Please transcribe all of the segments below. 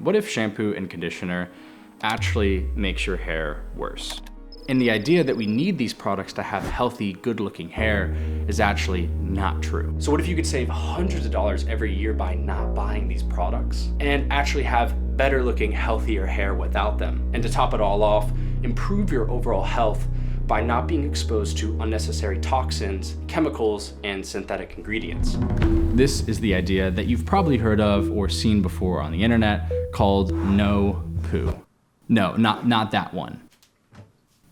what if shampoo and conditioner actually makes your hair worse? And the idea that we need these products to have healthy, good-looking hair is actually not true. So what if you could save hundreds of dollars every year by not buying these products and actually have better-looking, healthier hair without them? And to top it all off, improve your overall health by not being exposed to unnecessary toxins, chemicals, and synthetic ingredients. This is the idea that you've probably heard of or seen before on the internet called No Poo. No, not that one.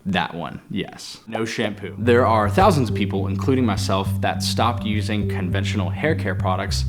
That one, yes. No shampoo. There are thousands of people, including myself, that stopped using conventional hair care products,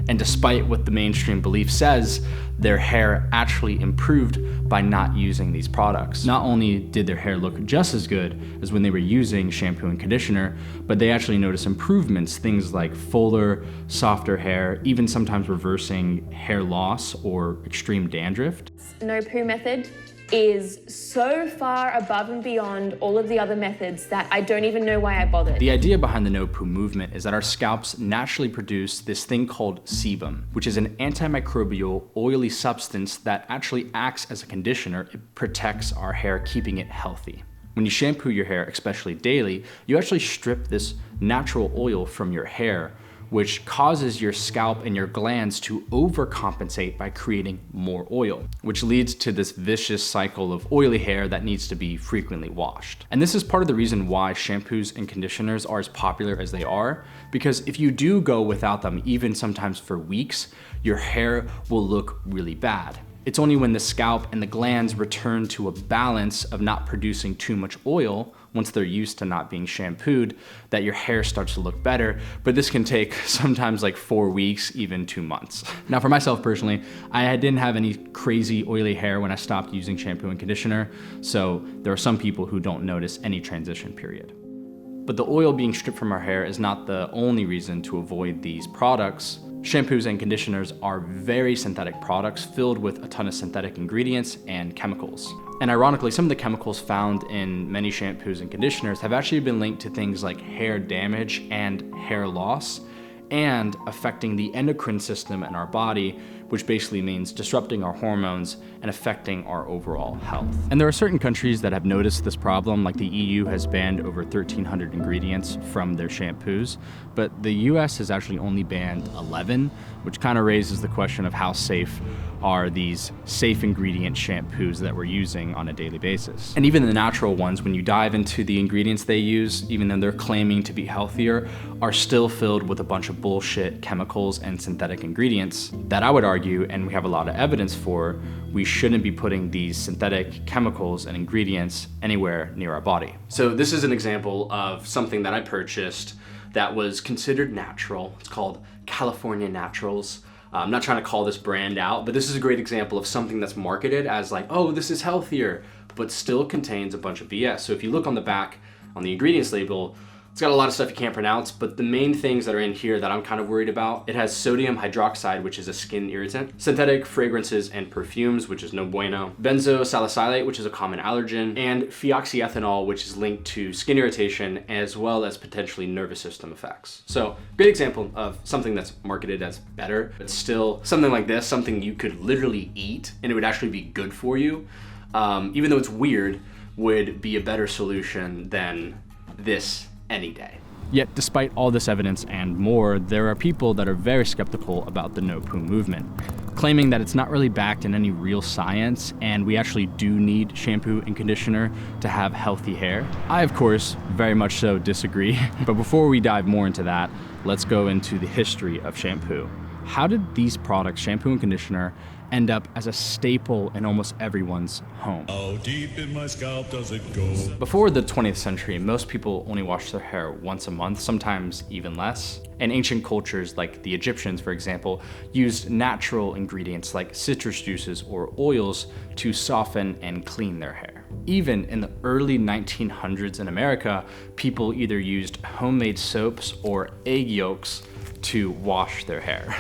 and despite what the mainstream belief says, their hair actually improved by not using these products. Not only did their hair look just as good as when they were using shampoo and conditioner, but they actually noticed improvements, things like fuller, softer hair, even sometimes reversing hair loss or extreme dandruff. No Poo method is so far above and beyond all of the other methods that I don't even know why I bothered. The idea behind the No Poo movement is that our scalps naturally produce this thing called sebum, which is an antimicrobial oily substance that actually acts as a conditioner. It protects our hair, keeping it healthy. When you shampoo your hair, especially daily, you actually strip this natural oil from your hair, which causes your scalp and your glands to overcompensate by creating more oil, which leads to this vicious cycle of oily hair that needs to be frequently washed. And this is part of the reason why shampoos and conditioners are as popular as they are, because if you do go without them, even sometimes for weeks, your hair will look really bad. It's only when the scalp and the glands return to a balance of not producing too much oil, once they're used to not being shampooed, that your hair starts to look better. But this can take sometimes like 4 weeks, even 2 months. Now for myself personally, I didn't have any crazy oily hair when I stopped using shampoo and conditioner, so there are some people who don't notice any transition period. But the oil being stripped from our hair is not the only reason to avoid these products. Shampoos and conditioners are very synthetic products filled with a ton of synthetic ingredients and chemicals. And ironically, some of the chemicals found in many shampoos and conditioners have actually been linked to things like hair damage and hair loss, and affecting the endocrine system in our body, which basically means disrupting our hormones and affecting our overall health. And there are certain countries that have noticed this problem, like the EU has banned over 1,300 ingredients from their shampoos, but the US has actually only banned 11, which kind of raises the question of how safe are these safe ingredient shampoos that we're using on a daily basis. And even the natural ones, when you dive into the ingredients they use, even though they're claiming to be healthier, are still filled with a bunch of bullshit chemicals and synthetic ingredients that I would argue, and we have a lot of evidence for, we shouldn't be putting these synthetic chemicals and ingredients anywhere near our body. So this is an example of something that I purchased that was considered natural. It's called California Naturals. I'm not trying to call this brand out, but this is a great example of something that's marketed as like, oh, this is healthier, but still contains a bunch of BS. So if you look on the back, on the ingredients label, it's got a lot of stuff you can't pronounce, but the main things that are in here that I'm kind of worried about, it has sodium hydroxide, which is a skin irritant, synthetic fragrances and perfumes, which is no bueno, benzosalicylate, which is a common allergen, and phenoxyethanol, which is linked to skin irritation as well as potentially nervous system effects. So great example of something that's marketed as better, but still something like this, something you could literally eat and it would actually be good for you, even though it's weird, would be a better solution than this any day. Yet despite all this evidence and more, there are people that are very skeptical about the No Poo movement, claiming that it's not really backed in any real science and we actually do need shampoo and conditioner to have healthy hair. I, of course, very much so disagree. But before we dive more into that, let's go into the history of shampoo. How did these products, shampoo and conditioner, end up as a staple in almost everyone's home? How deep in my scalp does it go? Before the 20th century, most people only washed their hair once a month, sometimes even less. And ancient cultures like the Egyptians, for example, used natural ingredients like citrus juices or oils to soften and clean their hair. Even in the early 1900s in America, people either used homemade soaps or egg yolks to wash their hair.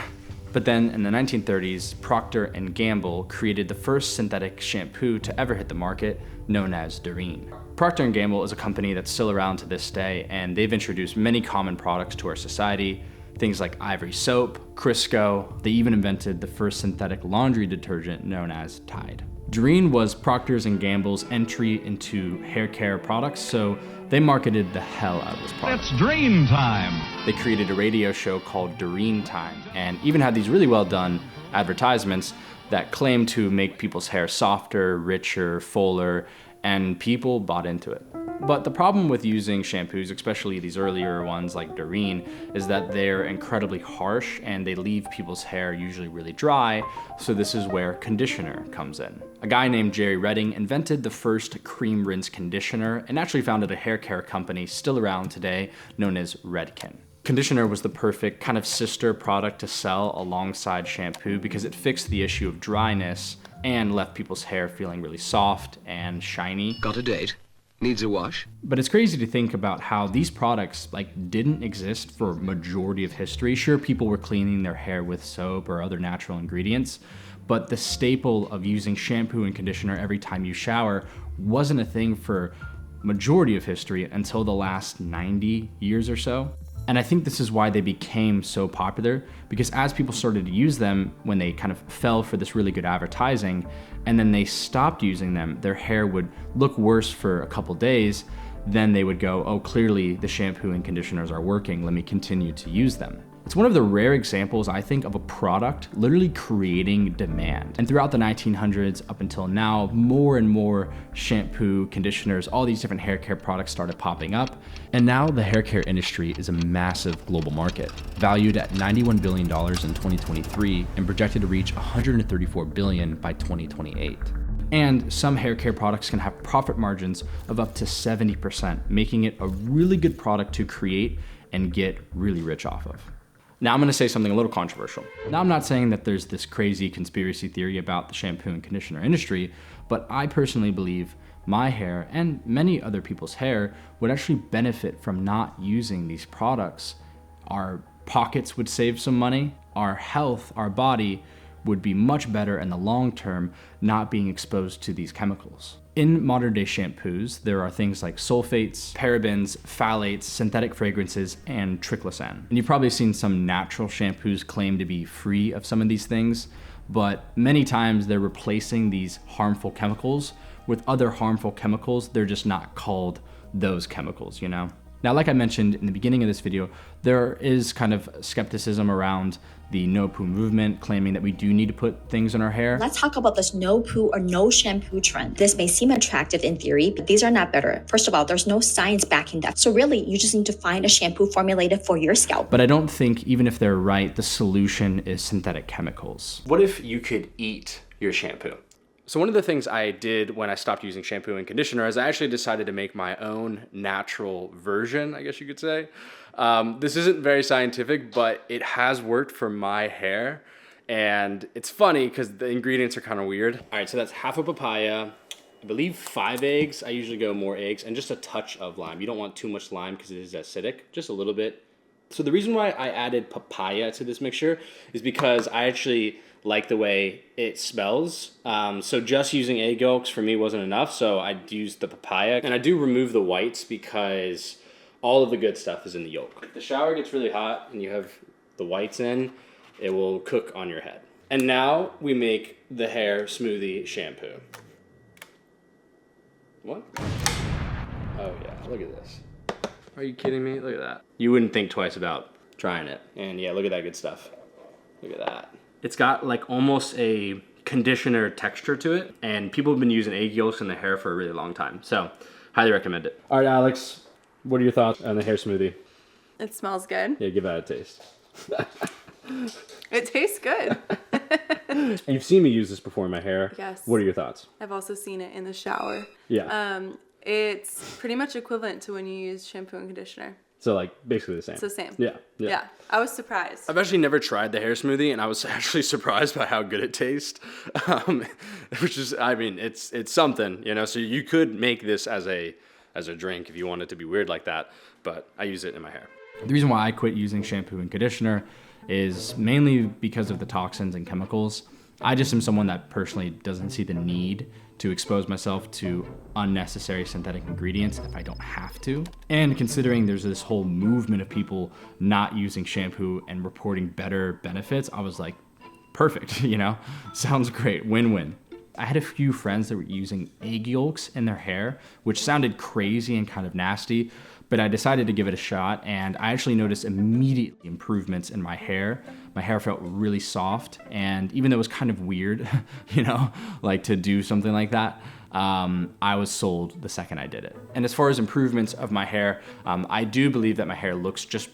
But then in the 1930s, Procter & Gamble created the first synthetic shampoo to ever hit the market, known as Doreen. Procter & Gamble is a company that's still around to this day, and they've introduced many common products to our society. things like Ivory soap, Crisco. They even invented the first synthetic laundry detergent known as Tide. Doreen was Procter & Gamble's entry into hair care products, so they marketed the hell out of this product. It's dream time. They created a radio show called Doreen Time and even had these really well done advertisements that claimed to make people's hair softer, richer, fuller, and people bought into it. But the problem with using shampoos, especially these earlier ones like Doreen, is that they're incredibly harsh and they leave people's hair usually really dry, so this is where conditioner comes in. A guy named Jerry Redding invented the first cream rinse conditioner and actually founded a hair care company still around today known as Redken. Conditioner was the perfect kind of sister product to sell alongside shampoo because it fixed the issue of dryness and left people's hair feeling really soft and shiny. Got a date? Needs a wash? But it's crazy to think about how these products didn't exist for majority of history. Sure, people were cleaning their hair with soap or other natural ingredients, but the staple of using shampoo and conditioner every time you shower wasn't a thing for majority of history until the last 90 years or so. And I think this is why they became so popular, because as people started to use them, when they kind of fell for this really good advertising, and then they stopped using them, their hair would look worse for a couple days, then they would go, oh, clearly the shampoo and conditioners are working, let me continue to use them. It's one of the rare examples, I think, of a product literally creating demand. And throughout the 1900s up until now, more and more shampoo, conditioners, all these different hair care products started popping up. And now the hair care industry is a massive global market, valued at $91 billion in 2023 and projected to reach $134 billion by 2028. And some hair care products can have profit margins of up to 70%, making it a really good product to create and get really rich off of. Now I'm gonna say something a little controversial. Now I'm not saying that there's this crazy conspiracy theory about the shampoo and conditioner industry, but I personally believe my hair and many other people's hair would actually benefit from not using these products. Our pockets would save some money, our health, our body would be much better in the long term not being exposed to these chemicals. In modern day shampoos, there are things like sulfates, parabens, phthalates, synthetic fragrances, and triclosan. And you've probably seen some natural shampoos claim to be free of some of these things, but many times they're replacing these harmful chemicals with other harmful chemicals. They're just not called those chemicals, you know? Now, like I mentioned in the beginning of this video, there is kind of skepticism around the No Poo movement, claiming that we do need to put things in our hair. Let's talk about this no poo or no shampoo trend. This may seem attractive in theory, but these are not better. First of all, there's no science backing that. So really, you just need to find a shampoo formulated for your scalp. But I don't think, even if they're right, the solution is synthetic chemicals. What if you could eat your shampoo? So one of the things I did when I stopped using shampoo and conditioner is I actually decided to make my own natural version, I guess you could say. This isn't very scientific, but it has worked for my hair. And it's funny because the ingredients are kind of weird. All right, so that's half a papaya, I believe 5 eggs. I usually go more eggs, and just a touch of lime. You don't want too much lime because it is acidic, just a little bit. So the reason why I added papaya to this mixture is because I actually like the way it smells. So just using egg yolks for me wasn't enough, so I used the papaya. And I do remove the whites because all of the good stuff is in the yolk. If the shower gets really hot and you have the whites in, it will cook on your head. And now we make the hair smoothie shampoo. What? Oh yeah, look at this. Are you kidding me? Look at that. You wouldn't think twice about trying it. And yeah, look at that good stuff. Look at that. It's got like almost a conditioner texture to it, and people have been using egg yolks in the hair for a really long time. So, highly recommend it. All right, Alex, what are your thoughts on the hair smoothie? It smells good. Yeah, give that a taste. It tastes good. And you've seen me use this before in my hair. Yes. What are your thoughts? I've also seen it in the shower. Yeah. It's pretty much equivalent to when you use shampoo and conditioner. So like basically the same. It's the same. Yeah. I was surprised. I've actually never tried the hair smoothie, and I was actually surprised by how good it tastes. Which is, I mean, it's something, you know. So you could make this as a drink if you want it to be weird like that. But I use it in my hair. The reason why I quit using shampoo and conditioner is mainly because of the toxins and chemicals. I just am someone that personally doesn't see the need to expose myself to unnecessary synthetic ingredients if I don't have to. And considering there's this whole movement of people not using shampoo and reporting better benefits, I was like, perfect, you know? Sounds great, win-win. I had a few friends that were using egg yolks in their hair, which sounded crazy and kind of nasty, but I decided to give it a shot, and I actually noticed immediate improvements in my hair. My hair felt really soft, and even though it was kind of weird, you know, like to do something like that, I was sold the second I did it. And as far as improvements of my hair, I do believe that my hair looks just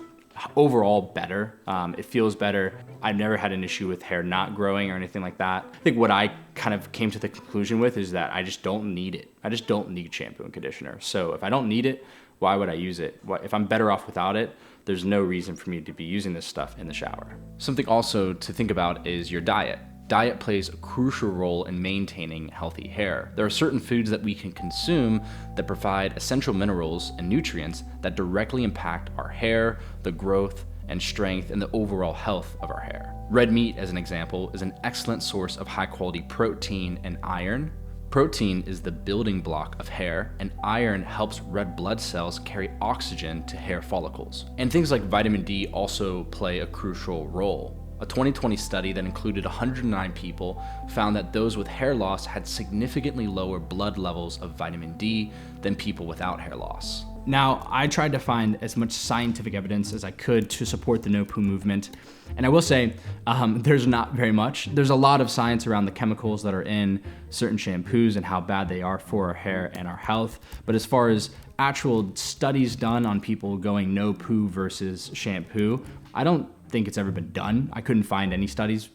overall better. It feels better. I've never had an issue with hair not growing or anything like that. I think what I kind of came to the conclusion with is that I just don't need it. I just don't need shampoo and conditioner. So if I don't need it, why would I use it? If I'm better off without it, there's no reason for me to be using this stuff in the shower. Something also to think about is your diet. Diet plays a crucial role in maintaining healthy hair. There are certain foods that we can consume that provide essential minerals and nutrients that directly impact our hair, the growth and strength, and the overall health of our hair. Red meat, as an example, is an excellent source of high-quality protein and iron. Protein is the building block of hair, and iron helps red blood cells carry oxygen to hair follicles. And things like vitamin D also play a crucial role. A 2020 study that included 109 people found that those with hair loss had significantly lower blood levels of vitamin D than people without hair loss. Now, I tried to find as much scientific evidence as I could to support the No Poo movement. And I will say, there's not very much. There's a lot of science around the chemicals that are in certain shampoos and how bad they are for our hair and our health. But as far as actual studies done on people going no poo versus shampoo, I don't think it's ever been done. I couldn't find any studies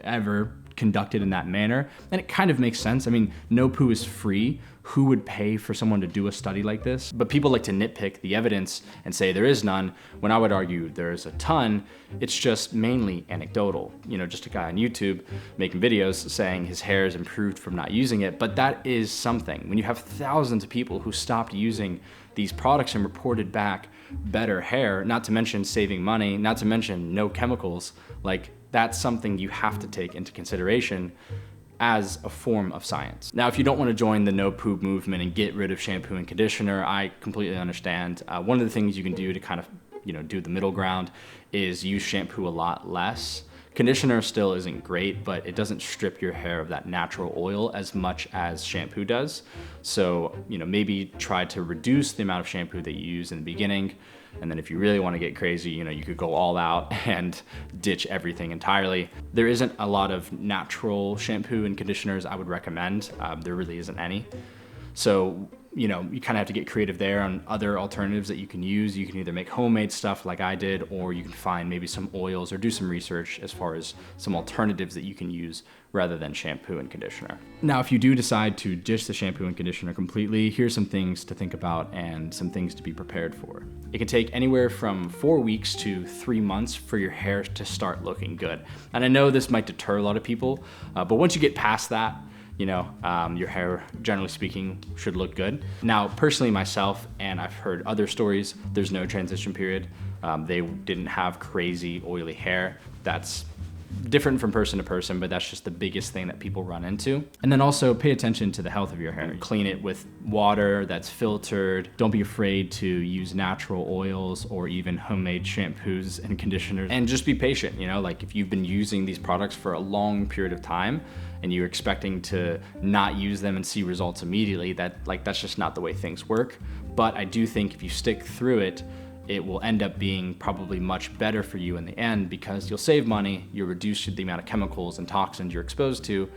ever conducted in that manner. And it kind of makes sense. I mean, no poo is free. Who would pay for someone to do a study like this? But people like to nitpick the evidence and say there is none, when I would argue there is a ton. It's just mainly anecdotal. You know, just a guy on YouTube making videos saying his hair is improved from not using it, but that is something. When you have thousands of people who stopped using these products and reported back better hair, not to mention saving money, not to mention no chemicals, like that's something you have to take into consideration as a form of science. Now, if you don't want to join the No Poo movement and get rid of shampoo and conditioner, I completely understand. One of the things you can do to kind of, you know, do the middle ground is use shampoo a lot less. Conditioner still isn't great, but it doesn't strip your hair of that natural oil as much as shampoo does. So, you know, maybe try to reduce the amount of shampoo that you use in the beginning. And then if you really want to get crazy, you know, you could go all out and ditch everything entirely. There isn't a lot of natural shampoo and conditioners I would recommend. There really isn't any. So, you know, you kind of have to get creative there on other alternatives that you can use. You can either make homemade stuff like I did, or you can find maybe some oils or do some research as far as some alternatives that you can use rather than shampoo and conditioner. Now, if you do decide to ditch the shampoo and conditioner completely, here's some things to think about and some things to be prepared for. It can take anywhere from 4 weeks to 3 months for your hair to start looking good. And I know this might deter a lot of people, but once you get past that, you know, your hair, generally speaking, should look good. Now, personally myself, and I've heard other stories, there's no transition period. They didn't have crazy oily hair. That's different from person to person, but that's just the biggest thing that people run into. And then also pay attention to the health of your hair. Clean it with water that's filtered. Don't be afraid to use natural oils or even homemade shampoos and conditioners. And just be patient, you know, like if you've been using these products for a long period of time and you're expecting to not use them and see results immediately, that's just not the way things work. But I do think if you stick through it, it will end up being probably much better for you in the end, because you'll save money, you'll reduce the amount of chemicals and toxins you're exposed to,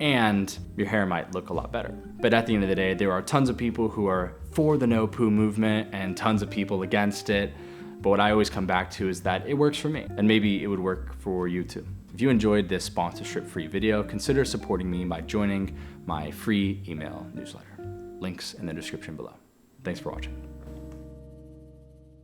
and your hair might look a lot better. But at the end of the day, there are tons of people who are for the No Poo movement and tons of people against it. But what I always come back to is that it works for me, and maybe it would work for you too. If you enjoyed this sponsorship-free video, consider supporting me by joining my free email newsletter. Links in the description below. Thanks for watching.